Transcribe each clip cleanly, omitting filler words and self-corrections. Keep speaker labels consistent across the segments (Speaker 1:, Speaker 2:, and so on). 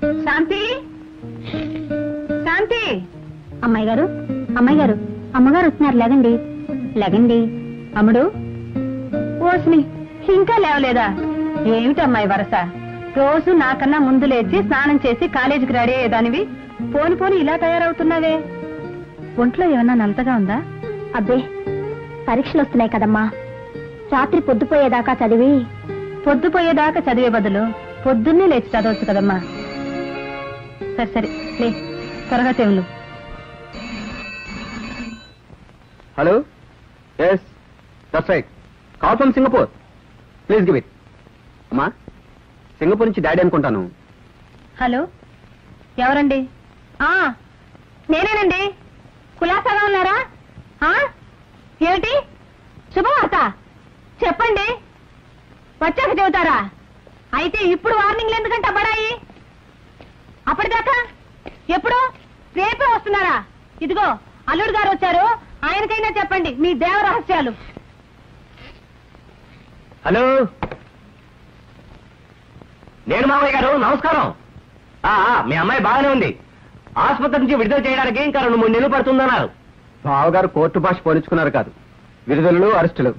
Speaker 1: శాంతి, శాంతి.
Speaker 2: అమ్మాయి గారు, అమ్మాయి గారు, అమ్మగారు వస్తున్నారు, లేదండి. లేదండి.
Speaker 1: అమ్ముడు, ఓసిని ఇంకా లేవలేదా? ఏమిటమ్మాయి వరస? రోజు నాకన్నా ముందు లేచి స్నానం చేసి కాలేజీకి రెడీ అయ్యేదానివి, పోని పోని ఇలా తయారవుతున్నావే. ఒంట్లో ఏమన్నా నలతగా ఉందా?
Speaker 2: అబ్బే, పరీక్షలు వస్తున్నాయి కదమ్మా. రాత్రి పొద్దుపోయేదాకా చదివే బదులు పొద్దున్నే లేచి చదవచ్చు కదమ్మా.
Speaker 1: సరే సరే, లే త్వరగా తెవులు.
Speaker 3: Hello, yes that's right. Call from Singapore. Please give it. అమ్మా, సింగపూర్ నుంచి డాడీ అనుకుంటాను.
Speaker 1: హలో, ఎవరండి? నేనేనండి. కులాసాగా ఉన్నారా? ఏమిటి శుభవార్త? చెప్పండి. వచ్చాక చెబుతారా? అయితే ఇప్పుడు వార్నింగ్లు ఎందుకంటే బడాయి? అప్పటిదాకా ఎప్పుడు? రేపే వస్తున్నారా? ఇదిగో అల్లుడు గారు వచ్చారు, ఆయనకైనా చెప్పండి మీ దేవ రహస్యాలు.
Speaker 3: హలో, నేను మామయ్య గారు, నమస్కారం. మీ అమ్మాయి బాగానే ఉంది. ఆసుపత్రి నుంచి విడుదల చేయడానికి ఇంకా 2-3 నెలలు పడుతుందన్నారు. బావగారు కోర్టు భాష పోల్చుకున్నారు కాదు, విడుదలలు అరెస్టులు.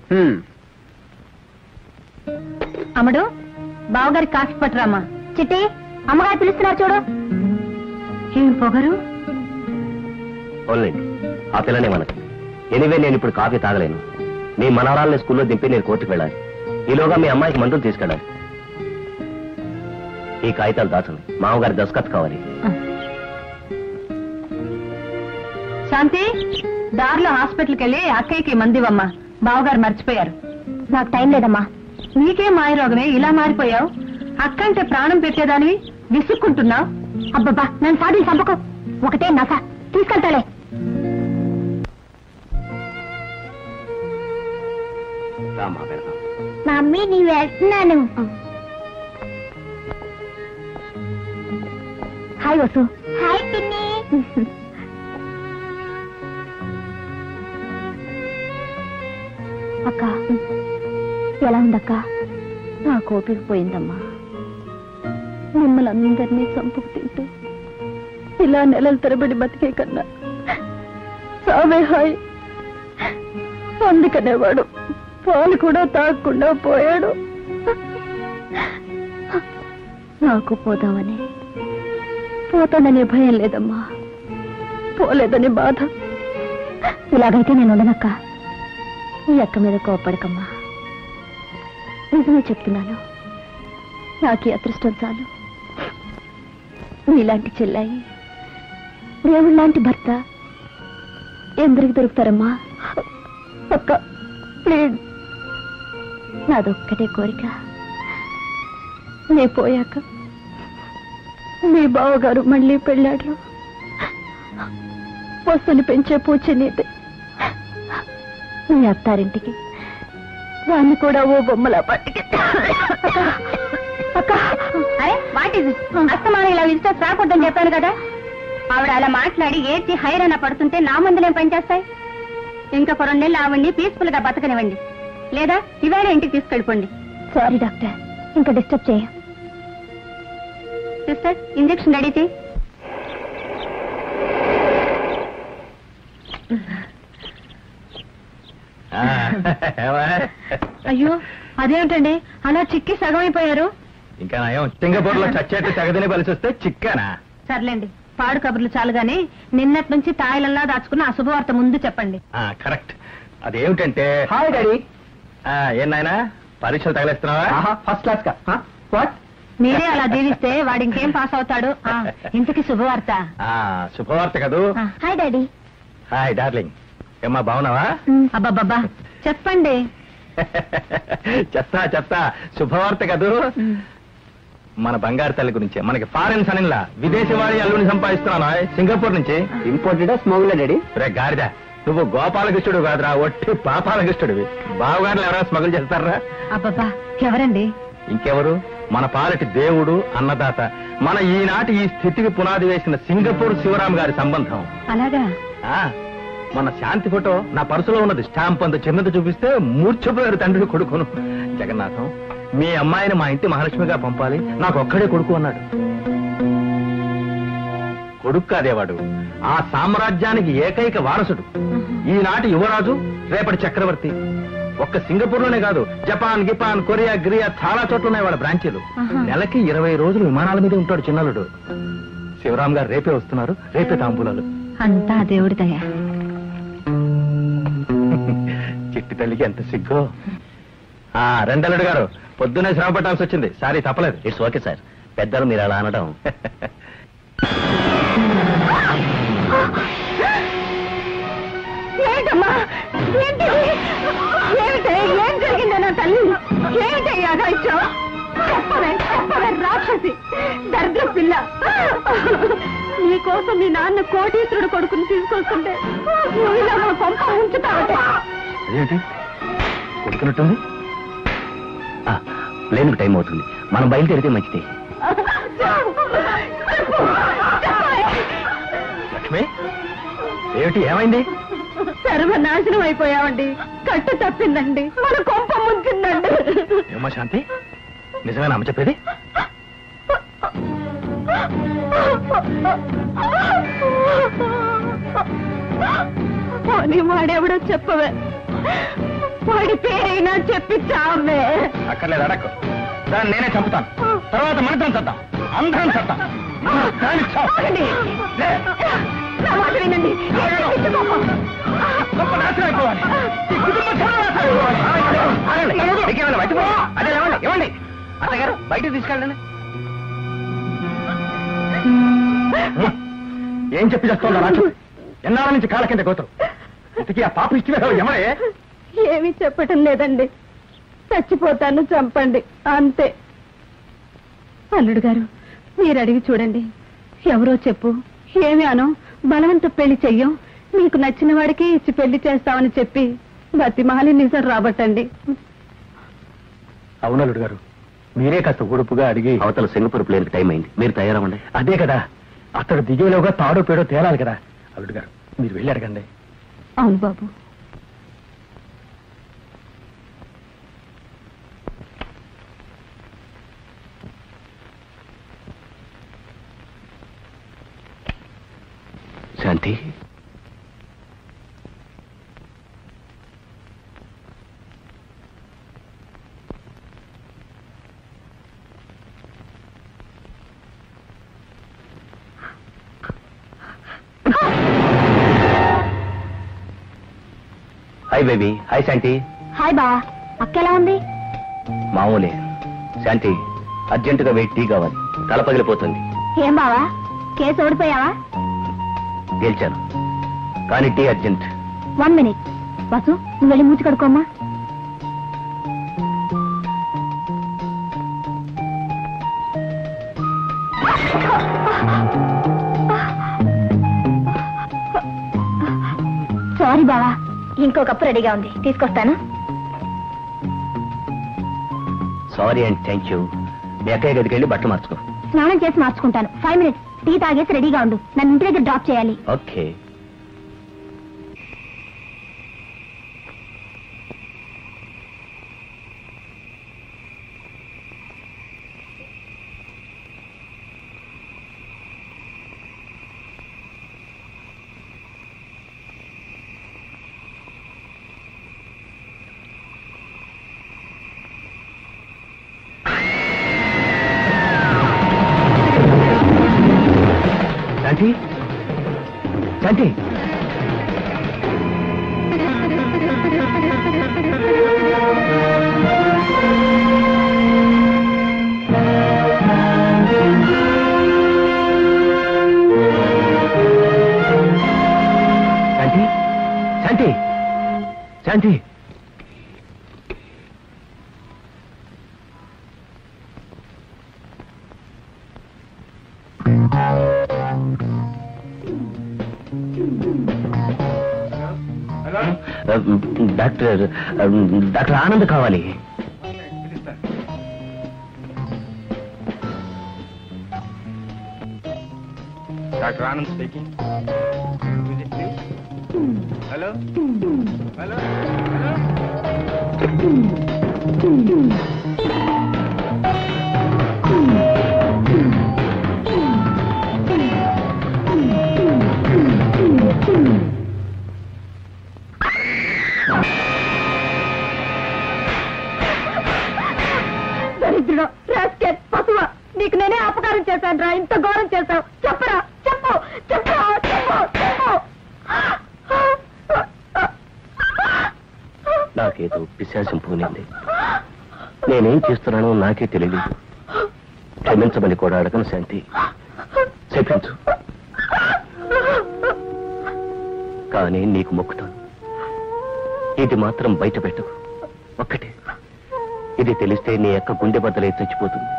Speaker 1: అమ్మడు, బావగారి కాఫీ పట్టురామ్మా.
Speaker 2: చిట్టి, అమ్మగారు పిలుస్తున్నారు చూడు.
Speaker 1: ఏం పొగరు?
Speaker 3: ఓన్లేండి, ఆ పిల్లనే మనకి. ఎనివే, నేను ఇప్పుడు కాఫీ తాగలేను. మీ మనవరాల్ని స్కూల్లో దింపి నేను కోర్టుకు వెళ్ళాలి. ఈలోగా మీ అమ్మాయికి మందులు తీసుకెళ్ళాలి. ఈ కాగితాలు దాచండి, మామగారి దస్కత్ కావాలి.
Speaker 1: శాంతి, దారిలో హాస్పిటల్కి వెళ్ళి అక్కయ్యకి మందివమ్మా. బావగారు మర్చిపోయారు.
Speaker 2: నాకు టైం లేదమ్మా.
Speaker 1: నీకే మాయరోగమే, ఇలా మారిపోయావు. అక్కంటే ప్రాణం పెట్టేదానివి విసుక్కుంటున్నావు.
Speaker 2: అబ్బబ్బా, నన్ను సాధి చంపకు. ఒకటే నస. తీసుకెళ్తాలే. మమ్మీ, నీ వెళ్తున్నాను. హాయ్ వసు. హాయ్ పిన్ని. అక్క, ఎలా ఉందక్క?
Speaker 1: నా కోపిక పోయిందమ్మా. మిమ్మల్ని అందరినీ చంపుకు తింటూ ఇలా నెలల తరబడి బతికే కన్నా సావే హాయ్. అందుకనేవాడు పాలు కూడా తాగకుండా పోయాడు. నాకు పోతాననే భయం లేదమ్మా, పోలేదని బాధ.
Speaker 2: ఇలాగైతే నేను ఉండనక్క. ఈ అక్క మీద కోపడకమ్మా. నిజమే చెప్తున్నాను. నాకు ఈ అదృష్టం చాలు. నీలాంటి చెల్లాయి, దేవుళ్ళ లాంటి భర్త ఎందరికి దొరుకుతారమ్మా?
Speaker 1: అక్క ప్లీజ్,
Speaker 2: నాదొక్కటే కోరిక.
Speaker 1: నే పోయాక మీ బావగారు మళ్ళీ పెళ్ళాడు. వస్తుని పెంచే పూచే నీదే.
Speaker 2: నీ అత్తారింటికి
Speaker 1: దాన్ని కూడా ఓ బొమ్మలా పట్టుకి. అక్క, అరే వాట్ ఇస్ అస్తమానం ఇలా విజిటర్స్ రాకూడదని చెప్పాను కదా. ఆవిడ అలా మాట్లాడి ఏడ్చి హైరాణ పడుతుంటే నా మందులేం పనిచేస్తాయి? ఇంకా 2 నెలలు ఆవిడ్ని పీస్ఫుల్ గా బతకనివ్వండి, లేదా ఇవాళ ఇంటికి తీసుకెళ్ళిపోండి.
Speaker 2: సారీ డాక్టర్, ఇంకా డిస్టర్బ్ చేయ.
Speaker 1: సిస్టర్, ఇంజెక్షన్ రెడీ చేయి. అయ్యో, అదేమిటండి అలా చిక్కి సగమైపోయారు?
Speaker 3: ఇంకా నయం, సింగపూర్ లో చచ్చేట్టు తెగదని కలిసి వస్తే చిక్కానా?
Speaker 1: సర్లేండి, పాడు కబుర్లు చాలు గాని నిన్నటి నుంచి తాయిలల్లా దాచుకున్న అశుభవార్త ముందు చెప్పండి.
Speaker 3: కరెక్ట్. అదేమిటంటే, హాయ్ డాడీ. ఏం నాయనా, పరీక్షలు తగలేస్తున్నావా? ఫస్ట్ క్లాస్ కా? వాట్?
Speaker 1: మీరే అలా దీవిస్తే వాడు ఇంకేం పాస్ అవుతాడు. ఇంతకి శుభవార్త.
Speaker 3: శుభవార్త కదూ.
Speaker 2: Hi daddy.
Speaker 3: Hi darling. ఏమ్మా, బాగున్నావా?
Speaker 1: అబ్బాబ్బా, చెప్పండి.
Speaker 3: చెప్తా. శుభవార్త కదూ. మన బంగారు తల్లి గురించే. మనకి ఫారెన్ సనిన్లా విదేశీ వాడి అల్లుని సంపాదిస్తున్నాను సింగపూర్ నుంచి. ఇంపోర్టెడా స్మగ్లర్ డాడీ? రే గాడిదా, నువ్వు గోపాలకృష్ణుడు కాదురా, ఒట్టి పాపాలకృష్ణుడివి. బావగారులు ఎవరైనా స్మగుల్ చేస్తారా?
Speaker 1: అబ్బబ్బా, ఎవరండి?
Speaker 3: ఇంకెవరు, మన పాలటి దేవుడు, అన్నదాత, మన ఈనాటి ఈ స్థితికి పునాది వేసిన సింగపూర్ శివరాం గారి సంబంధం.
Speaker 1: అలాగా?
Speaker 3: మన శాంతి ఫోటో నా పర్సులో ఉన్నది. స్టాంప్ అంత చిన్నది చూపిస్తే మూర్ఛపోయారు తండ్రి కొడుకును. జగన్నాథం, మీ అమ్మాయిని మా ఇంటి మహాలక్ష్మిగా పంపాలి, నాకు ఒక్కడే కొడుకు అన్నాడు. కొడుకు కాదేవాడు, ఆ సామ్రాజ్యానికి ఏకైక వారసుడు. ఈనాటి యువరాజు, రేపటి చక్రవర్తి. ఒక్క సింగపూర్ లోనే కాదు, జపాన్, గిపాన్, కొరియా, గిరియా చాలా చోట్ల ఉన్నాయి వాళ్ళ బ్రాంచీలు. నెలకి 20 రోజులు విమానాల మీద ఉంటాడు చిన్నలుడు. శివరాం గారు రేపే వస్తున్నారు, రేపే తాంబూలాలు.
Speaker 1: అంతా దేవుడి దయ.
Speaker 3: చిట్టి తల్లికి ఎంత సిగ్గు. రెండల్లుడు గారు, పొద్దున్నే శ్రమ పట్టాల్సి వచ్చింది. సారీ, తప్పలేదు.
Speaker 4: ఇట్స్ ఓకే సార్, పెద్దలు మీరు అలా అనడం.
Speaker 1: ఏంటమ్మా, ఏం జరిగిందో నా తల్లి? ఏమిటయ్యా అగాయిత్యం? చెప్పవే రాక్షసి, దరిద్ర పిల్ల. నీకోసం మీ నాన్న కోటీశ్వరుడు కొడుకుని తీసుకొస్తుంటే నువ్వు ఇలా మా కొంప ఉంచుతావటే.
Speaker 3: అదేంటి కొడుకున్నట్టుంది?
Speaker 4: ప్లేన్కి టైం అవుతుంది, మనం బయలుదేరితే మంచిది.
Speaker 3: లక్ష్మి, ఏమిటి, ఏమైంది?
Speaker 1: సర్వనాశనం అయిపోయావండి. కట్టు తప్పిందండి, మన కొంప ముంచిందండి.
Speaker 3: ఏమా శాంతి, నిజమేనా అమ్మ చెప్పేది?
Speaker 1: పోనీ వాడెవడో చెప్పవే, వాడి పేరైనా చెప్పి చావే.
Speaker 3: అక్కర్లేదు, అడక్కు. దాన్ని నేనే చంపుతాను, తర్వాత మనిద్దరం చద్దాం, అందరం చద్దాం.
Speaker 1: నా మాట వినండి.
Speaker 3: గొప్ప నాశనం అయిపోవాలి, ఈ కుటుంబం సర్వనాశనం అయిపోవాలి. అదే ఏమండి అత్తగారు, బయటకు తీసుకెళ్ళండి. ఏం చెప్పి చేస్తోందా నాకు? ఎన్నాళ్ళ నుంచి కాళ్ళ కింద కోతరు. ఇంతకీ ఆ పాప ఇచ్చిన ఎవరే?
Speaker 1: ఏమీ చెప్పటం లేదండి. చచ్చిపోతాను, చంపండి అంతే. అల్లుడు గారు, మీరు అడిగి చూడండి. ఎవరో చెప్పు, ఏమి అను, బలవంత పెళ్లి చెయ్యం, మీకు నచ్చిన వాడికి ఇచ్చి పెళ్లి చేస్తామని చెప్పి బతిమాలి నిజం రాబట్టండి.
Speaker 3: అవునల్లుడు గారు, మీరే కాస్త ఉడుపుగా అడిగి.
Speaker 4: అవతల సింగపూర్ ప్లేన్కి టైం అయింది, మీరు తయారవ్వండి.
Speaker 3: అదే కదా, అతడు దిగేలోగా తాడో పేడో తేలాలి కదా. అల్లుడు గారు, మీరు వెళ్ళి అడగండి.
Speaker 1: అవును బాబు.
Speaker 4: శాంతి, హాయ్ బేబీ. హాయ్ శాంతి.
Speaker 2: హాయ్ బా, అక్క ఎలా ఉంది?
Speaker 4: మామూలే. శాంతి, అర్జెంటుగా వెయిట్ టీ కావాలి, తల పగిలిపోతుంది.
Speaker 2: ఏం బావా, కేసు ఓడిపోయావా?
Speaker 4: గెలిచాను, కానీ టీ అర్జెంట్.
Speaker 2: 1 minute. వాసు, నువ్వు వెళ్ళి మూచి కడుకోమ్మా. సారీ బావా, ఇంకో కప్పు రెడీగా ఉంది, తీసుకొస్తాను.
Speaker 4: Sorry and thank you. మీ అక్కయ్య గదికి వెళ్ళి బట్టలు మార్చుకో.
Speaker 2: స్నానం చేసి మార్చుకుంటాను. 5 minutes. టీ తాగేసి రెడీగా ఉండు, నన్ను ఇంటి దగ్గర డ్రాప్ చేయాలి.
Speaker 4: ఓకే. శాంతి, శాంతి, శాంతి, శాంతి, శాంతి. డాక్టర్ ఆనంద్ కావాలి.
Speaker 3: Doctor Anand speaking. Hello hello
Speaker 1: చేశాను రా, ఇంత ఘోరం చేశావు? చెప్పరా, చెప్పు చెప్పు చెప్పు చెప్పు.
Speaker 4: నాకేదో పిశాచం పూనింది. నేనేం చేస్తున్నానో నాకే తెలియదు. క్షమించమని కూడా అడగను శాంతి. చెప్పించు. కానీ నీకు మొక్కుతాను, ఇది మాత్రం బయట పెట్టకు. ఒక్కటే, ఇది తెలిస్తే నీ యొక్క గుండె బద్దలై చచ్చిపోతుంది.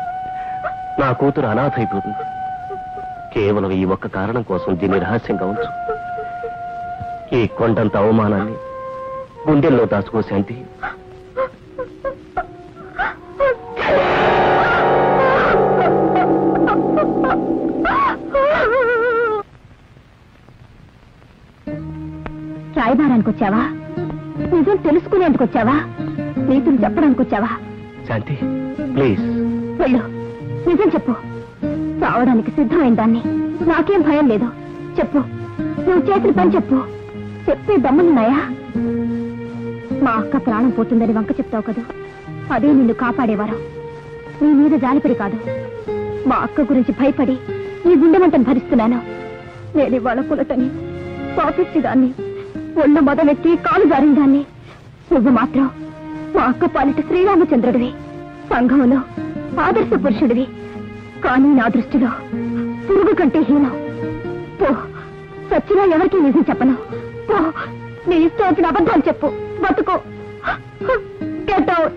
Speaker 4: నా కూతురు అనాథ అయిపోతుంది. కేవలం ఈ ఒక్క కారణం కోసం దీన్ని రహస్యంగా ఉంచు. ఈ కొండంత అవమానాన్ని గుండెల్లో దాచుకో శాంతి.
Speaker 2: రాయబారానికి వచ్చావా? నిజం తెలుసుకునేందుకు వచ్చావా? నీతులు చెప్పడానికి వచ్చావా?
Speaker 4: శాంతి ప్లీజ్
Speaker 2: వెళ్ళు, నిజం చెప్పు. చావడానికి సిద్ధమైన దాన్ని, నాకేం భయం లేదు. చెప్పు, నువ్వు చేసిన పని చెప్పు. చెప్పే దమ్ములున్నాయా? మా అక్క ప్రాణం పోతుందని వంక చెప్తావు కదా, అదే నిన్ను కాపాడేవారు. నీ మీద జాలిపడి కాదు, మా అక్క గురించి భయపడి నీ గుండెమంటను భరిస్తున్నాను. నేను ఇవాళ కులటని, పాపిష్టి దాన్ని, ఒళ్ళు మొదలెత్తి కాలు జారిన దాన్ని. నువ్వు మాత్రం మా అక్క పాలిట శ్రీరామచంద్రుడివి, సంఘంలో ఆదర్శ పురుషుడివి. కానీ నా దృష్టిలో పురుగు కంటే హీనం. పో, సచ్చినా ఎవరికీ నిజం చెప్పను. పో, నీ ఇష్టం వచ్చిన అబద్ధాలు చెప్పు, బతుకు. Get out.